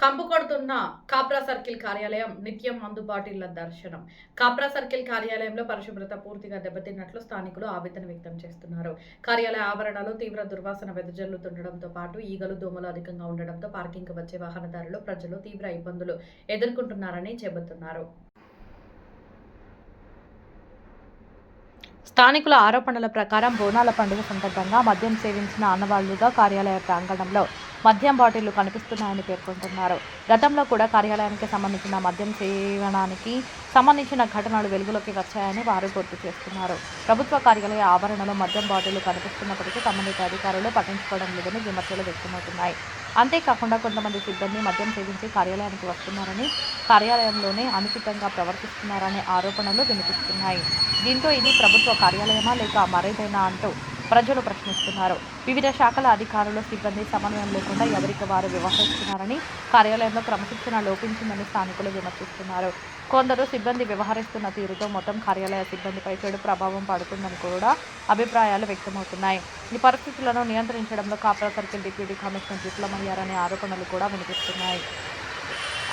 కంపు కొడుతున్న కాప్రా సర్కిల్ కార్యాలయం నిత్యం మందుబాటిళ్ల దర్శనం. కాప్రా సర్కిల్ కార్యాలయంలో పరిశుభ్రత పూర్తిగా దెబ్బతిన్నట్లు స్థానికులు ఆవేదన వ్యక్తం చేస్తున్నారు. కార్యాలయ ఆవరణలో తీవ్ర దుర్వాసన వెదజల్లుతుండటంతో పాటు ఈగలు, దోమలు అధికంగా ఉండడంతో పార్కింగ్కు వచ్చే వాహనదారులు, ప్రజలు తీవ్ర ఇబ్బందులు ఎదుర్కొంటున్నారని చెబుతున్నారు. స్థానికుల ఆరోపణల ప్రకారం బోనాల పండుగ సందర్భంగా మద్యం సేవించిన ఆనవాళ్లుగా కార్యాలయ ప్రాంగణంలో మద్యం బాటిళ్లు కనిపిస్తున్నాయని పేర్కొంటున్నారు. గతంలో కూడా కార్యాలయానికి సంబంధించిన మద్యం సేవనానికి సంబంధించిన ఘటనలు వెలుగులోకి వచ్చాయని వారు గుర్తు చేస్తున్నారు. ప్రభుత్వ కార్యాలయ ఆవరణలో మద్యం బాటిళ్లు కనిపిస్తున్నప్పటికీ సంబంధిత అధికారులు పట్టించుకోవడం లేదని విమర్శలు వ్యక్తమవుతున్నాయి. అంతేకాకుండా కొంతమంది సిబ్బంది మద్యం సేవించి కార్యాలయానికి వస్తున్నారని, కార్యాలయంలోనే అనుచితంగా ప్రవర్తిస్తున్నారనే ఆరోపణలు వినిపిస్తున్నాయి. దీంతో ఇది ప్రభుత్వ కార్యాలయమా లేక మరేదైనా అంటూ ప్రజలు ప్రశ్నిస్తున్నారు. వివిధ శాఖల అధికారులు, సిబ్బంది సమన్వయం లేకుండా ఎవరికి వారు వ్యవహరిస్తున్నారని, కార్యాలయంలో క్రమశిక్షణ లోపించిందని స్థానికులు విమర్శిస్తున్నారు. కొందరు సిబ్బంది వ్యవహరిస్తున్న తీరుతో మొత్తం కార్యాలయ సిబ్బందిపై చెడు ప్రభావం పడుతుందని కూడా అభిప్రాయాలు వ్యక్తమవుతున్నాయి. ఈ పరిస్థితులను నియంత్రించడంలో కాప్రా సర్కిల్ డిప్యూటీ కమిషనర్ విఫలమయ్యారనే ఆరోపణలు కూడా వినిపిస్తున్నాయి.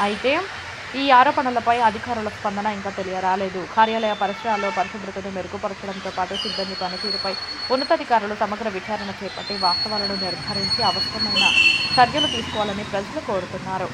అయితే ఈ ఆరోపణలపై అధికారుల స్పందన ఇంకా తెలియరాలేదు. కార్యాలయ పరిసరాల్లో పరిశుభ్రతను మెరుగుపరచడంతో పాటు సిబ్బంది పనితీరుపై ఉన్నతాధికారులు సమగ్ర విచారణ చేపట్టి వాస్తవాలను నిర్ధారించి అవసరమైన చర్యలు తీసుకోవాలని ప్రజలు కోరుతున్నారు.